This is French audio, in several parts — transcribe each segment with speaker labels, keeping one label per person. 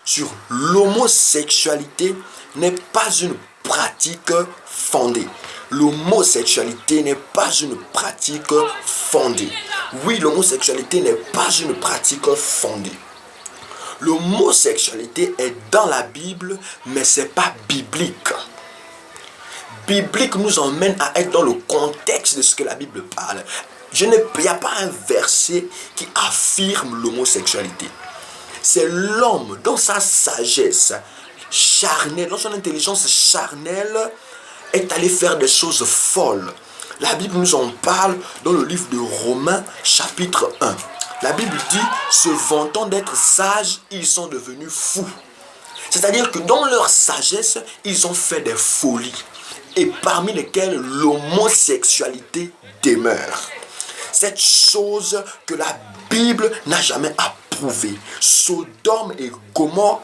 Speaker 1: sur l'homosexualité n'est pas une pratique fondée. L'homosexualité n'est pas une pratique fondée. Oui, l'homosexualité n'est pas une pratique fondée. L'homosexualité est dans la Bible, mais ce n'est pas biblique. Biblique nous emmène à être dans le contexte de ce que la Bible parle. Il n'y a pas un verset qui affirme l'homosexualité. C'est l'homme dans sa sagesse charnelle, dans son intelligence charnelle, est allé faire des choses folles. La Bible nous en parle dans le livre de Romains chapitre 1. La Bible dit, se vantant d'être sages, ils sont devenus fous. C'est-à-dire que dans leur sagesse, ils ont fait des folies. Et parmi lesquelles l'homosexualité demeure. Cette chose que la Bible n'a jamais approuvée. Sodome et Gomorrhe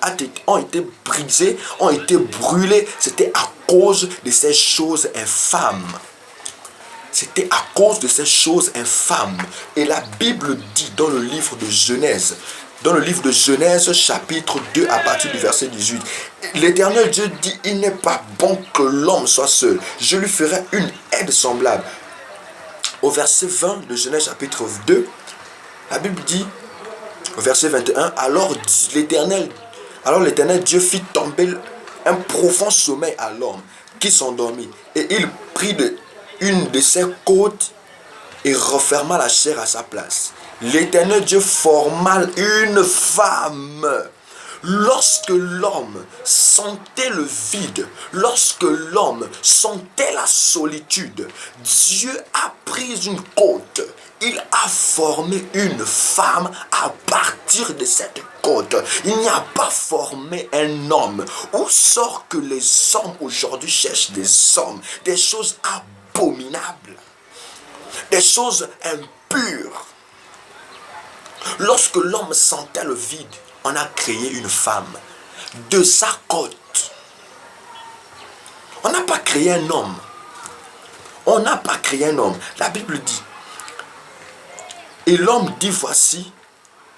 Speaker 1: ont été brisés, ont été brûlés. C'était à cause de ces choses infâmes. C'était à cause de ces choses infâmes. Et la Bible dit dans le livre de Genèse, chapitre 2 à partir du verset 18, l'Éternel Dieu dit, il n'est pas bon que l'homme soit seul. Je lui ferai une aide semblable. Au verset 20 de Genèse chapitre 2, la Bible dit, au verset 21, alors l'Éternel Dieu fit tomber un profond sommeil à l'homme qui s'endormit. Et il prit une de ses côtes et referma la chair à sa place. L'Éternel Dieu forma une femme. Lorsque l'homme sentait le vide, lorsque l'homme sentait la solitude, Dieu a pris une côte. Il a formé une femme à partir de cette côte. Il n'y a pas formé un homme. Où sort que les hommes aujourd'hui cherchent des hommes, des choses abominables, des choses impures. Lorsque l'homme sentait le vide, on a créé une femme de sa côte. On n'a pas créé un homme. On n'a pas créé un homme. La Bible dit, et l'homme dit, voici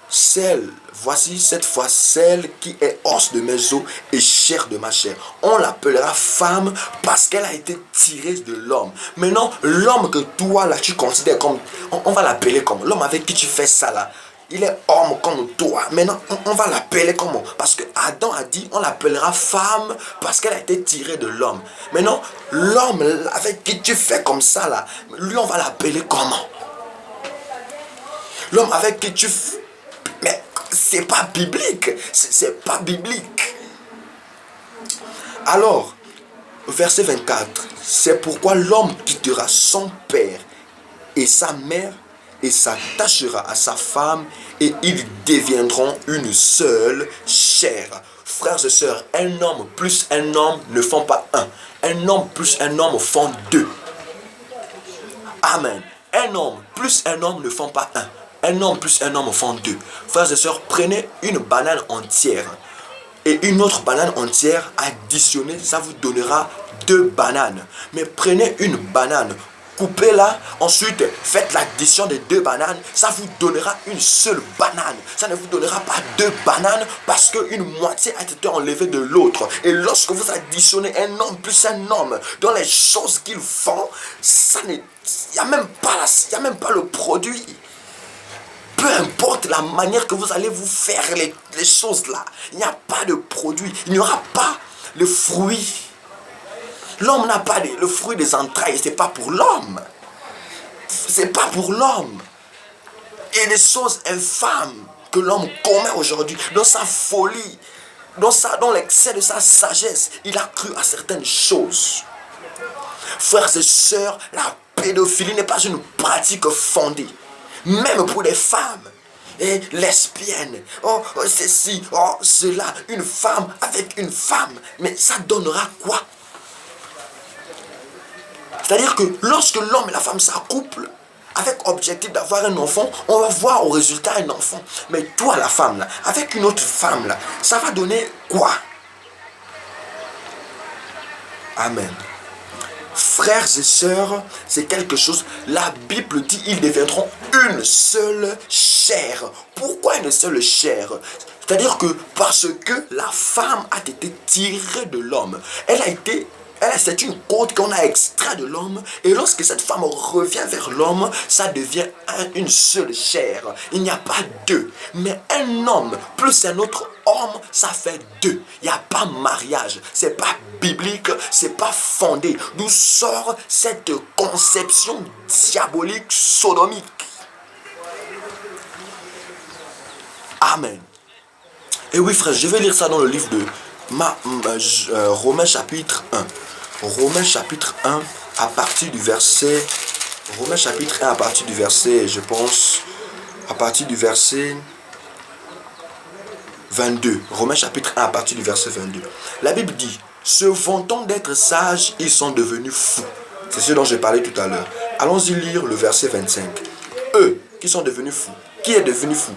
Speaker 1: cette fois celle qui est os de mes os et chair de ma chair. On l'appellera femme parce qu'elle a été tirée de l'homme. Maintenant, l'homme que toi là tu considères comme, on va l'appeler comme, l'homme avec qui tu fais ça là, il est homme comme toi. Maintenant, on va l'appeler comment? Parce que Adam a dit, on l'appellera femme parce qu'elle a été tirée de l'homme. Maintenant, l'homme avec qui tu fais comme ça là, lui on va l'appeler comment? L'homme avec qui tu... Mais c'est pas biblique. C'est pas biblique. Alors, verset 24. C'est pourquoi l'homme quittera son père et sa mère et s'attachera à sa femme et ils deviendront une seule chair. Frères et sœurs, un homme plus un homme ne font pas un. Un homme plus un homme font deux. Amen. Un homme plus un homme ne font pas un. Un homme plus un homme font deux. Frères et sœurs, prenez une banane entière et une autre banane entière, additionnez, ça vous donnera deux bananes. Mais prenez une banane, coupez-la, ensuite faites l'addition des deux bananes, ça vous donnera une seule banane. Ça ne vous donnera pas deux bananes parce qu'une moitié a été enlevée de l'autre. Et lorsque vous additionnez un homme plus un homme dans les choses qu'ils font, il n'y a même pas le produit. Peu importe la manière que vous allez vous faire les choses là, il n'y a pas de produit, il n'y aura pas le fruit. L'homme n'a pas le fruit des entrailles, c'est pas pour l'homme. C'est pas pour l'homme. Et les choses infâmes que l'homme commet aujourd'hui, dans sa folie, dans l'excès de sa sagesse, il a cru à certaines choses. Frères et sœurs, la pédophilie n'est pas une pratique fondée. Même pour les femmes, et lesbiennes, oh ceci, oh cela, une femme avec une femme, mais ça donnera quoi? C'est-à-dire que lorsque l'homme et la femme s'accouplent, avec objectif d'avoir un enfant, on va voir au résultat un enfant. Mais toi la femme là, avec une autre femme là, ça va donner quoi? Amen. Frères et sœurs, c'est quelque chose, la Bible dit, ils deviendront une seule chair. Pourquoi une seule chair? C'est-à-dire que parce que la femme a été tirée de l'homme, c'est une côte qu'on a extrait de l'homme, et lorsque cette femme revient vers l'homme, ça devient une seule chair. Il n'y a pas deux. Mais un homme plus un autre homme, ça fait deux. Il n'y a pas mariage. C'est pas biblique, c'est pas fondé. D'où sort cette conception diabolique, sodomique? Amen. Et oui, frère, je vais lire ça dans le livre de Romains chapitre 1. Romains chapitre 1 à partir du verset... Romains chapitre 1 à partir du verset, je pense, à partir du verset 22. Romains chapitre 1 à partir du verset 22. La Bible dit, se vantant d'être sages, ils sont devenus fous. C'est ce dont j'ai parlé tout à l'heure. Allons-y lire le verset 25. Eux qui sont devenus fous. Qui est devenu fou?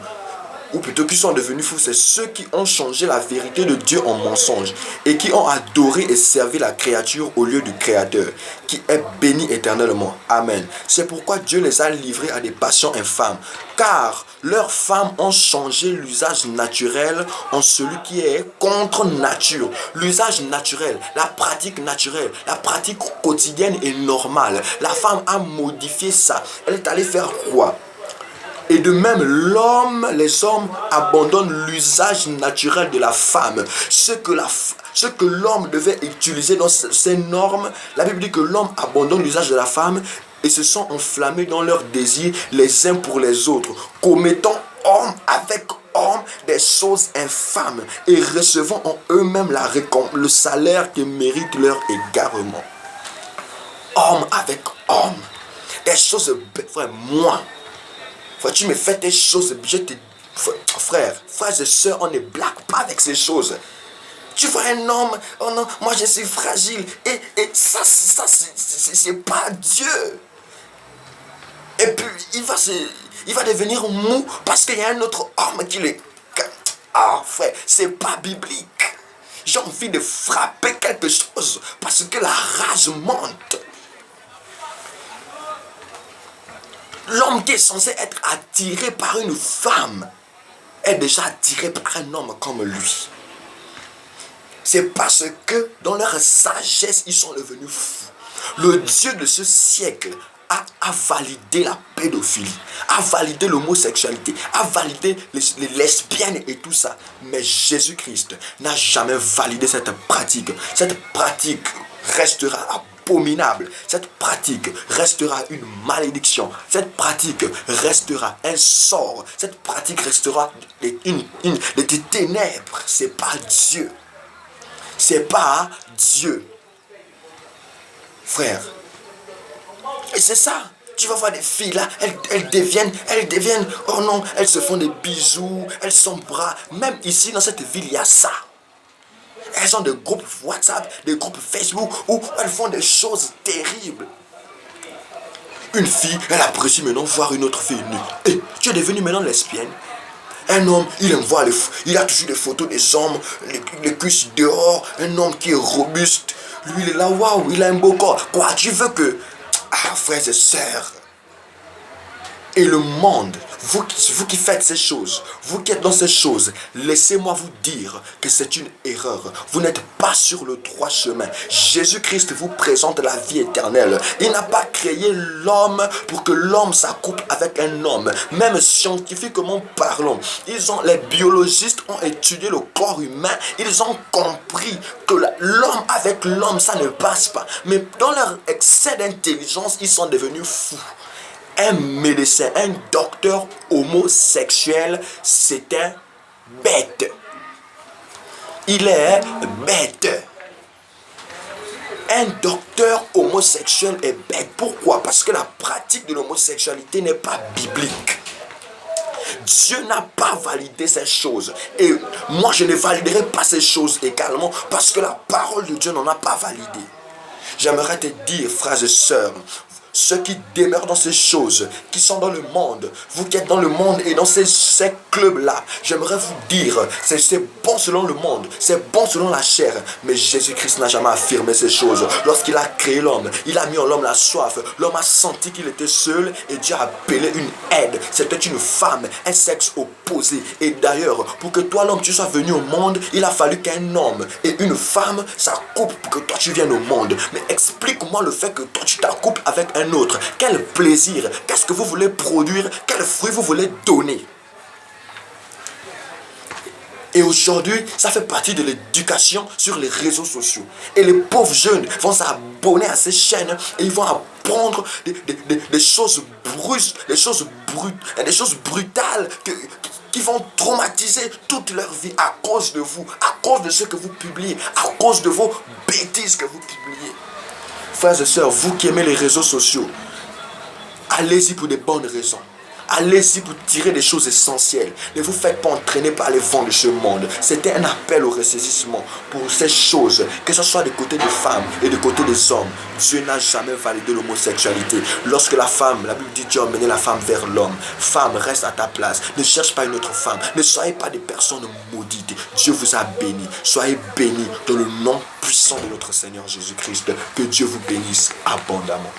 Speaker 1: Ou plutôt qui sont devenus fous, c'est ceux qui ont changé la vérité de Dieu en mensonge et qui ont adoré et servi la créature au lieu du Créateur, qui est béni éternellement. Amen. C'est pourquoi Dieu les a livrés à des passions infâmes, car leurs femmes ont changé l'usage naturel en celui qui est contre nature. L'usage naturel, la pratique naturelle, la pratique quotidienne et normale. La femme a modifié ça. Elle est allée faire quoi? Et de même, les hommes abandonnent l'usage naturel de la femme. Ce que l'homme devait utiliser dans ses normes, la Bible dit que l'homme abandonne l'usage de la femme et se sont enflammés dans leurs désirs les uns pour les autres, commettant homme avec homme des choses infâmes et recevant en eux-mêmes le salaire que mérite leur égarement. Homme avec homme, des choses, frère, moi. Frère, tu me fais des choses, frères et sœurs, on ne blague pas avec ces choses. Tu vois un homme, oh non, moi je suis fragile, et ça c'est pas Dieu. Et puis il va devenir mou parce qu'il y a un autre homme qui le... Ah frère, c'est pas biblique. J'ai envie de frapper quelque chose parce que la rage monte. L'homme qui est censé être attiré par une femme est déjà attiré par un homme comme lui. C'est parce que dans leur sagesse, ils sont devenus fous. Le Dieu de ce siècle a validé la pédophilie, a validé l'homosexualité, a validé les lesbiennes et tout ça. Mais Jésus-Christ n'a jamais validé cette pratique. Cette pratique restera abominable. Cette pratique restera une malédiction. Cette pratique restera un sort. Cette pratique restera des ténèbres. C'est pas Dieu. C'est pas Dieu. Frère. Et c'est ça. Tu vas voir des filles là, elles deviennent, oh non, elles se font des bisous, elles s'embrassent. Même ici dans cette ville, il y a ça. Elles ont des groupes WhatsApp, des groupes Facebook où elles font des choses terribles. Une fille, elle apprécie maintenant voir une autre fille nue. Et tu es devenue maintenant lesbienne. Un homme, il aime voir il a toujours des photos des hommes, les cuisses dehors. Un homme qui est robuste. Lui, il est là, waouh, il a un beau corps. Quoi, tu veux que... Ah, frères et sœurs. Et le monde, vous qui faites ces choses, vous qui êtes dans ces choses, laissez-moi vous dire que c'est une erreur. Vous n'êtes pas sur le droit chemin. Jésus-Christ vous présente la vie éternelle. Il n'a pas créé l'homme pour que l'homme s'accouple avec un homme. Même scientifiquement parlant, les biologistes ont étudié le corps humain. Ils ont compris que l'homme avec l'homme, ça ne passe pas. Mais dans leur excès d'intelligence, ils sont devenus fous. Un médecin, un docteur homosexuel, c'est un bête. Il est bête. Un docteur homosexuel est bête. Pourquoi? Parce que la pratique de l'homosexualité n'est pas biblique. Dieu n'a pas validé ces choses. Et moi, je ne validerai pas ces choses également parce que la parole de Dieu n'en a pas validé. J'aimerais te dire, frères et sœurs, ceux qui demeurent dans ces choses, qui sont dans le monde, vous qui êtes dans le monde et dans ces clubs-là, j'aimerais vous dire, c'est bon selon le monde, c'est bon selon la chair, mais Jésus-Christ n'a jamais affirmé ces choses. Lorsqu'il a créé l'homme, il a mis en l'homme la soif, l'homme a senti qu'il était seul et Dieu a appelé une aide. C'était une femme, un sexe opposé. Et d'ailleurs, pour que toi l'homme tu sois venu au monde, il a fallu qu'un homme et une femme s'accouplent pour que toi tu viennes au monde. Mais explique-moi le fait que toi tu t'accouples avec un autre. Quel plaisir, qu'est-ce que vous voulez produire, quel fruit vous voulez donner. Et aujourd'hui, ça fait partie de l'éducation sur les réseaux sociaux. Et les pauvres jeunes vont s'abonner à ces chaînes et ils vont apprendre des choses brusques, des choses brutales qui vont traumatiser toute leur vie à cause de vous, à cause de ce que vous publiez, à cause de vos bêtises que vous publiez. Frères et sœurs, vous qui aimez les réseaux sociaux, allez-y pour des bonnes raisons. Allez-y pour tirer des choses essentielles. Ne vous faites pas entraîner par les vents de ce monde. C'était un appel au ressaisissement pour ces choses, que ce soit du côté des femmes et du côté des hommes. Dieu n'a jamais validé l'homosexualité. Lorsque la femme, la Bible dit Dieu a mené la femme vers l'homme. Femme, reste à ta place. Ne cherche pas une autre femme. Ne soyez pas des personnes maudites. Dieu vous a bénis. Soyez bénis dans le nom puissant de notre Seigneur Jésus-Christ. Que Dieu vous bénisse abondamment.